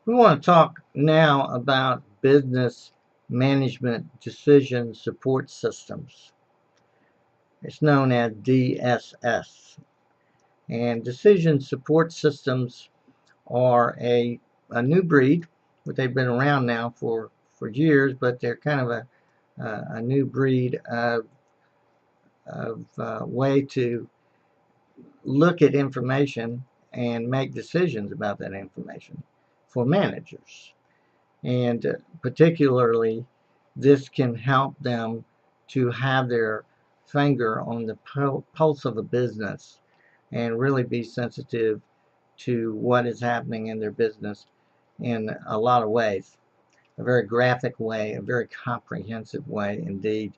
We want to talk now about business management decision support systems. It's known as DSS. And decision support systems are a new breed, but they've been around now for years, but they're kind of a new breed of way to look at information and make decisions about that information for managers. And particularly, this can help them to have their finger on the pulse of a business and really be sensitive to what is happening in their business in a lot of ways. A very graphic way, a very comprehensive way indeed.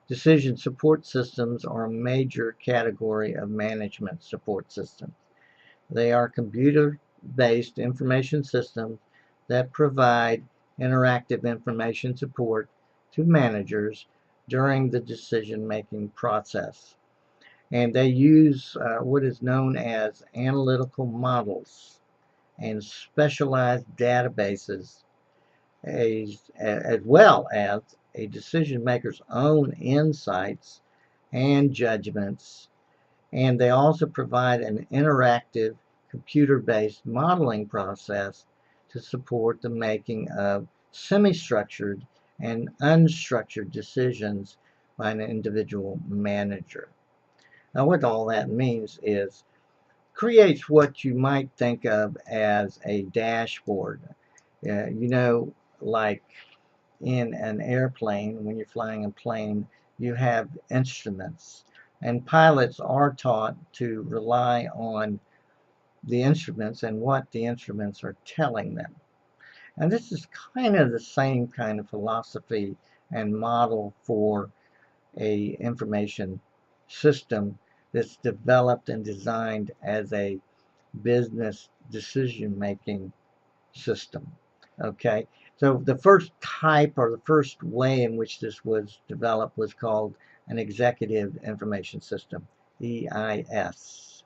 Decision support systems are a major category of management support systems. They are computer-based information systems that provide interactive information support to managers during the decision-making process. And they use what is known as analytical models and specialized databases, as well as a decision maker's own insights and judgments. And they also provide an interactive computer-based modeling process to support the making of semi-structured and unstructured decisions by an individual manager. Now, what all that means is creates what you might think of as a dashboard. Like in an airplane, when you're flying a plane, you have instruments, and pilots are taught to rely on the instruments and what the instruments are telling them. And this is kind of the same kind of philosophy and model for a information system that's developed and designed as a business decision-making system. Okay, so the first type or the first way in which this was developed was called an executive information system, EIS.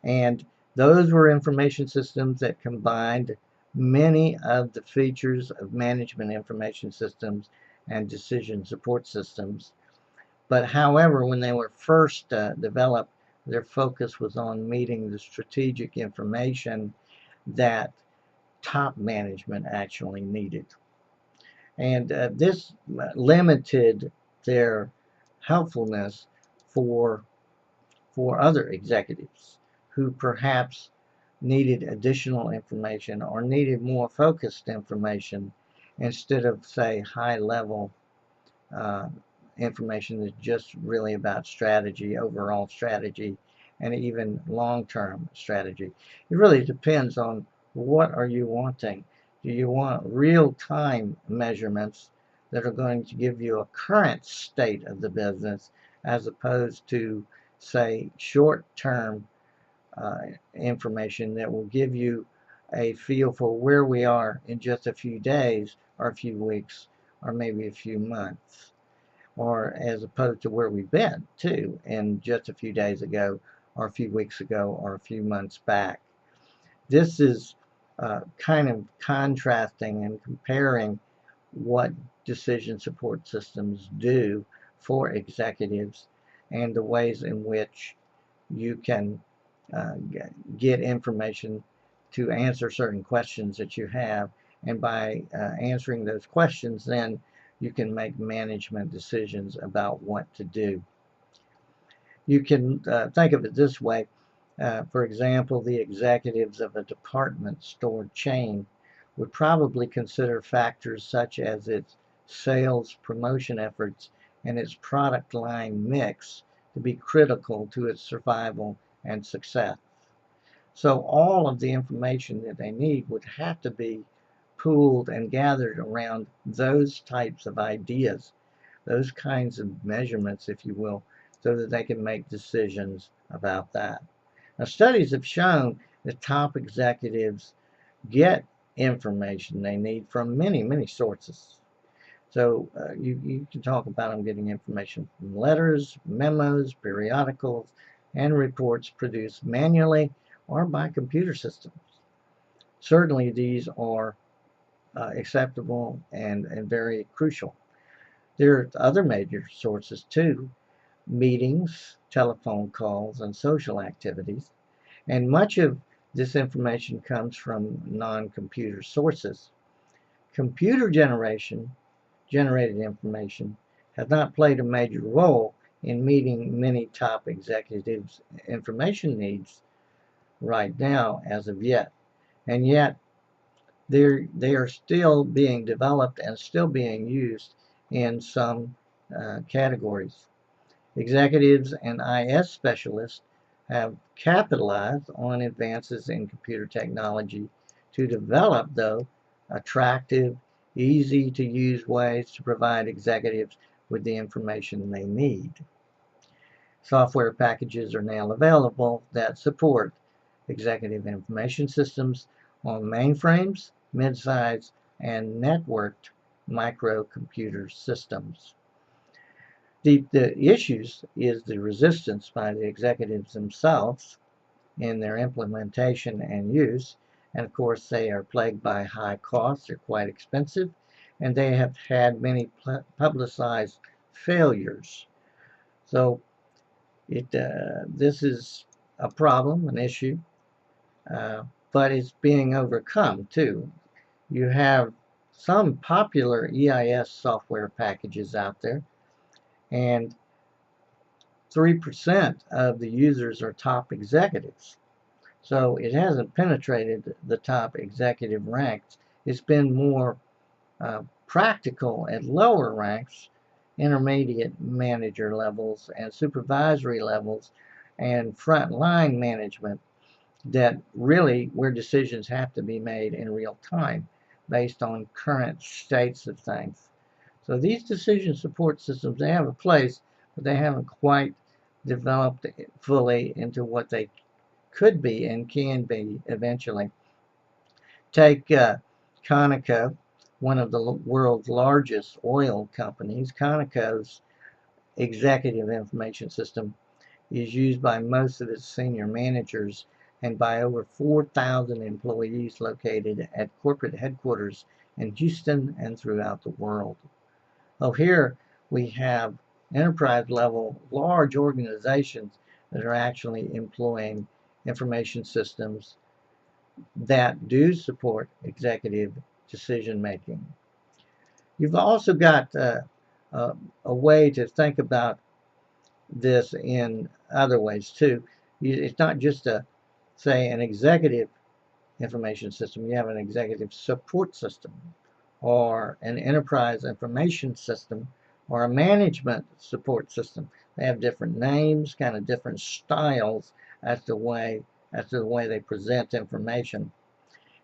And those were information systems that combined many of the features of management information systems and decision support systems. But however, when they were first developed, their focus was on meeting the strategic information that top management actually needed. And this limited their helpfulness for, for other executives who perhaps needed additional information or needed more focused information instead of, say, high level uh, information that's just really about strategy, overall strategy, and even long-term strategy. It really depends on what are you wanting. Do you want real-time measurements that are going to give you a current state of the business as opposed to, say, short-term information that will give you a feel for where we are in just a few days or a few weeks or maybe a few months, or as opposed to where we've been too in just a few days ago or a few weeks ago or a few months back. This is kind of contrasting and comparing what decision support systems do for executives and the ways in which you can get information to answer certain questions that you have. And by answering those questions, then you can make management decisions about what to do. You can think of it this way. For example, the executives of a department store chain would probably consider factors such as its sales promotion efforts and its product line mix to be critical to its survival and success. So all of the information that they need would have to be pooled and gathered around those types of ideas, those kinds of measurements, if you will, so that they can make decisions about that. Now, studies have shown that top executives get information they need from many, many sources. So you can talk about them getting information from letters, memos, periodicals, and reports produced manually or by computer systems. Certainly these are acceptable and very crucial. There are other major sources too: meetings, telephone calls, and social activities. And much of this information comes from non-computer sources. Computer generated information has not played a major role in meeting many top executives' information needs right now as of yet. And yet they are still being developed and still being used in some categories. Executives and IS specialists have capitalized on advances in computer technology to develop, though, attractive, easy to use ways to provide executives with the information they need. Software packages are now available that support executive information systems on mainframes, mid-size, and networked microcomputer systems. The issues is the resistance by the executives themselves in their implementation and use. And of course, they are plagued by high costs, they're quite expensive, and they have had many publicized failures. So this is a problem, an issue, but it's being overcome too. You have some popular EIS software packages out there, and 3% of the users are top executives. So it hasn't penetrated the top executive ranks. It's been more practical at lower ranks, intermediate manager levels, and supervisory levels, and frontline management, that really where decisions have to be made in real time based on current states of things. So these decision support systems, they have a place, but they haven't quite developed fully into what they could be and can be eventually. Take Conoco, one of the world's largest oil companies. Conoco's executive information system is used by most of its senior managers and by over 4,000 employees located at corporate headquarters in Houston and throughout the world. Oh, here we have enterprise level large organizations that are actually employing information systems that do support executive decision making. You've also got a way to think about this in other ways too. It's not just say an executive information system. You have an executive support system, or an enterprise information system, or a management support system. They have different names, kind of different styles as to the way they present information.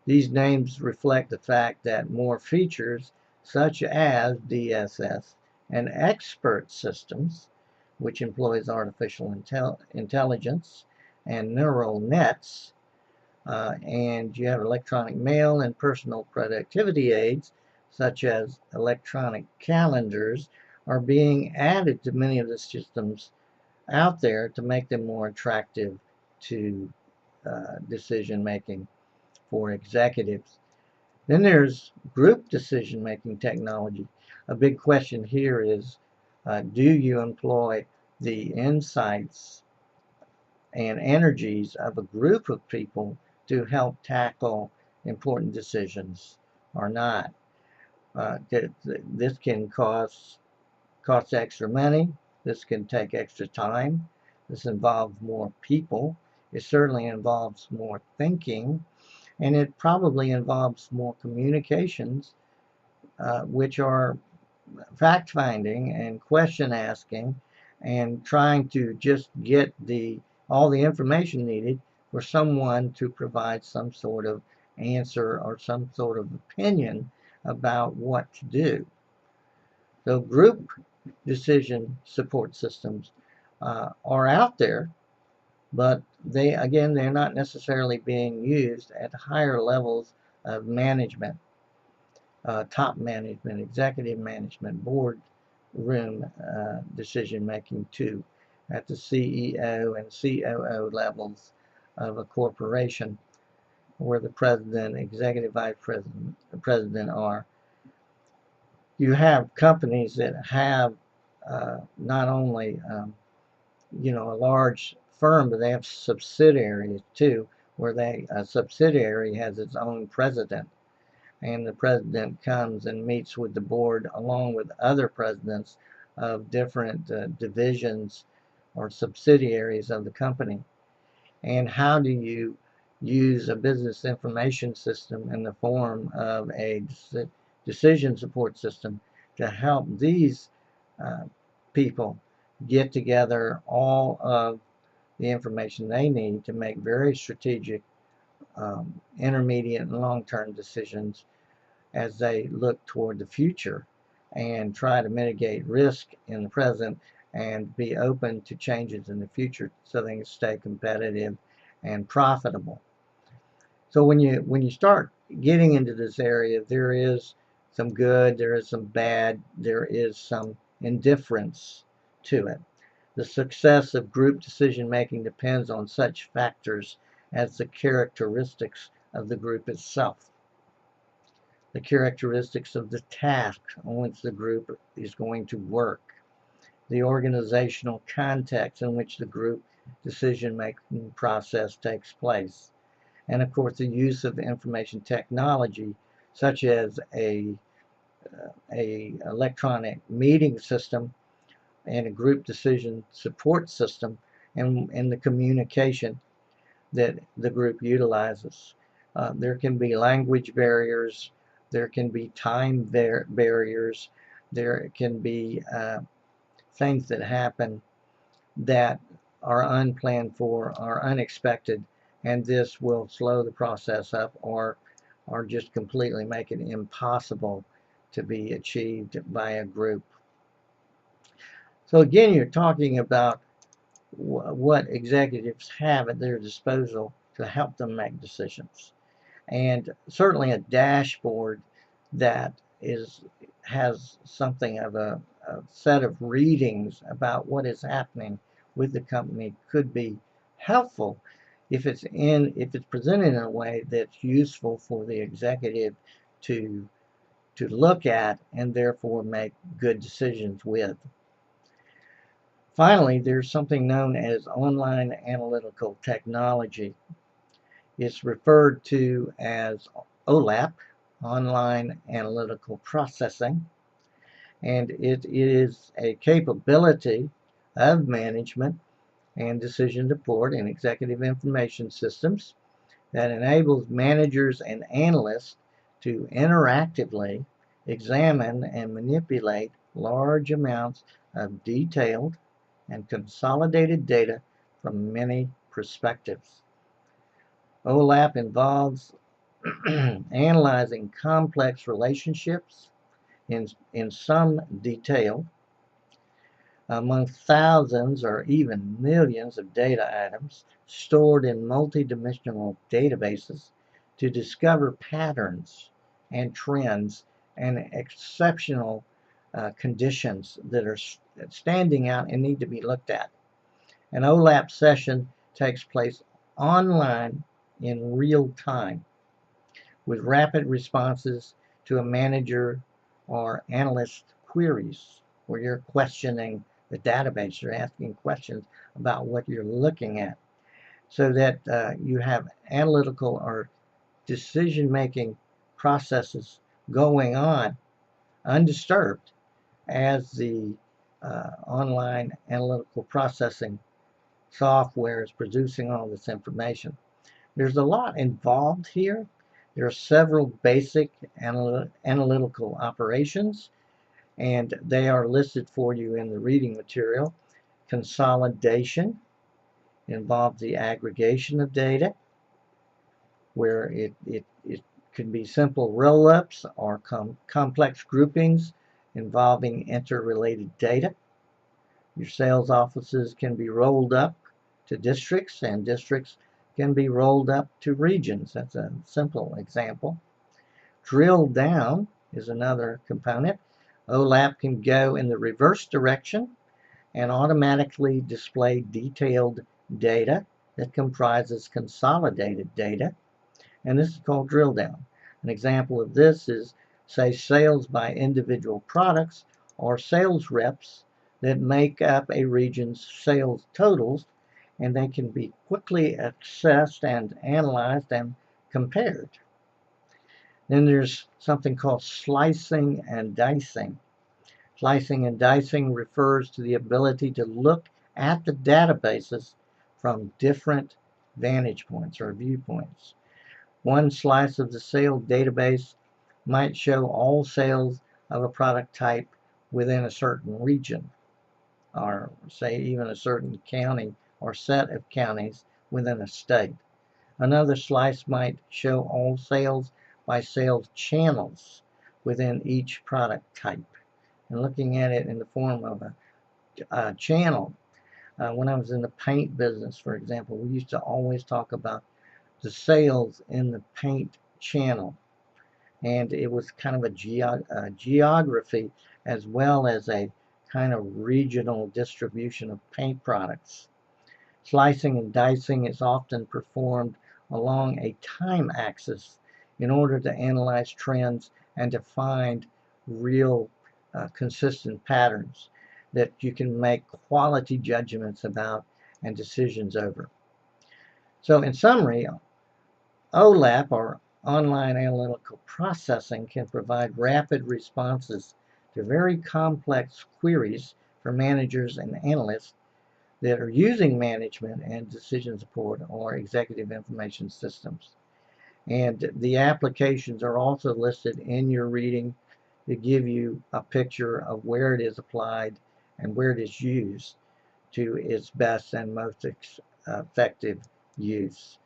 These names reflect the fact that more features such as DSS and expert systems, which employs artificial intelligence and neural nets, and you have electronic mail and personal productivity aids such as electronic calendars, are being added to many of the systems out there to make them more attractive to decision making for executives. Then there's group decision making technology. A big question here is, do you employ the insights and energies of a group of people to help tackle important decisions or not? This can cost extra money. This can take extra time. This involves more people. It certainly involves more thinking, and it probably involves more communications, which are fact-finding and question asking and trying to just get all the information needed for someone to provide some sort of answer or some sort of opinion about what to do. So group decision support systems are out there, but they're not necessarily being used at higher levels of management, top management, executive management, board room decision making too, at the CEO and COO levels of a corporation. where the president, executive vice president, the president are. You have companies that have not only a large firm, but they have subsidiaries too, where a subsidiary has its own president, and the president comes and meets with the board along with other presidents of different divisions or subsidiaries of the company. And how do you use a business information system in the form of a decision support system to help these people get together all of the information they need to make very strategic intermediate and long-term decisions as they look toward the future and try to mitigate risk in the present and be open to changes in the future so they can stay competitive and profitable. So when you start getting into this area, there is some good, there is some bad, there is some indifference to it. The success of group decision making depends on such factors as the characteristics of the group itself, the characteristics of the task on which the group is going to work, the organizational context in which the group decision-making process takes place, and of course the use of information technology such as a electronic meeting system and a group decision support system, and the communication that the group utilizes. There can be language barriers, there can be time barriers, there can be things that happen that are unplanned for, are unexpected, and this will slow the process up or just completely make it impossible to be achieved by a group. So again, you're talking about what executives have at their disposal to help them make decisions. And certainly a dashboard that has something of a set of readings about what is happening with the company could be helpful if it's presented in a way that's useful for the executive to look at and therefore make good decisions with. Finally, there's something known as online analytical technology. It's referred to as OLAP, Online Analytical Processing, and it is a capability of management and decision support in executive information systems that enables managers and analysts to interactively examine and manipulate large amounts of detailed and consolidated data from many perspectives. OLAP involves analyzing complex relationships in some detail among thousands or even millions of data items stored in multidimensional databases to discover patterns and trends and exceptional conditions that are standing out and need to be looked at. An OLAP session takes place online in real time with rapid responses to a manager or analyst queries where you're questioning the database. You're asking questions about what you're looking at so that you have analytical or decision-making processes going on undisturbed as the online analytical processing software is producing all this information. There's a lot involved here. There are several basic analytical operations, and they are listed for you in the reading material. Consolidation involves the aggregation of data, where it can be simple roll-ups or complex groupings involving interrelated data. Your sales offices can be rolled up to districts, and districts can be rolled up to regions. That's a simple example. Drill down is another component. OLAP can go in the reverse direction and automatically display detailed data that comprises consolidated data. and this is called drill down. An example of this is, say, sales by individual products or sales reps that make up a region's sales totals, and they can be quickly accessed and analyzed and compared. Then there's something called slicing and dicing. Slicing and dicing refers to the ability to look at the databases from different vantage points or viewpoints. One slice of the sale database might show all sales of a product type within a certain region, or say even a certain county or set of counties within a state. Another slice might show all sales by sales channels within each product type. And looking at it in the form of a channel, when I was in the paint business, for example, we used to always talk about the sales in the paint channel, and it was kind of a geography as well as a kind of regional distribution of paint products. Slicing and dicing is often performed along a time axis in order to analyze trends and to find real consistent patterns that you can make quality judgments about and decisions over. So in summary, OLAP, or online analytical processing, can provide rapid responses to very complex queries for managers and analysts that are using management and decision support or executive information systems. And the applications are also listed in your reading to give you a picture of where it is applied and where it is used to its best and most effective use.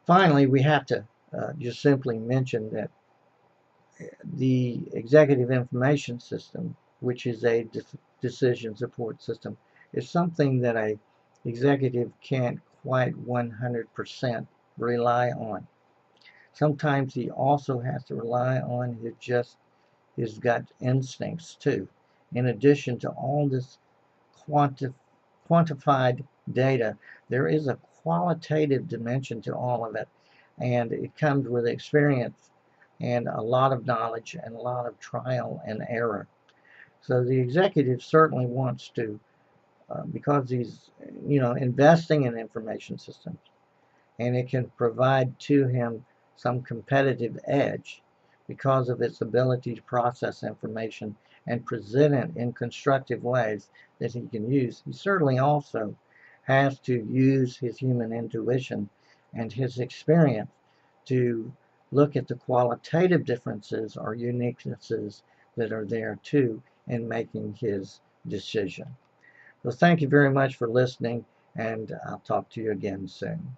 Finally, we have to just simply mention that the executive information system, which is a decision support system, is something that a executive can't quite 100% rely on. Sometimes he also has to rely on his gut instincts too. In addition to all this quantified data, there is a qualitative dimension to all of it, and it comes with experience and a lot of knowledge and a lot of trial and error. So the executive certainly wants to, because he's investing in information systems, and it can provide to him some competitive edge because of its ability to process information and present it in constructive ways that he can use. He certainly also has to use his human intuition and his experience to look at the qualitative differences or uniquenesses that are there too in making his decision. So thank you very much for listening, and I'll talk to you again soon.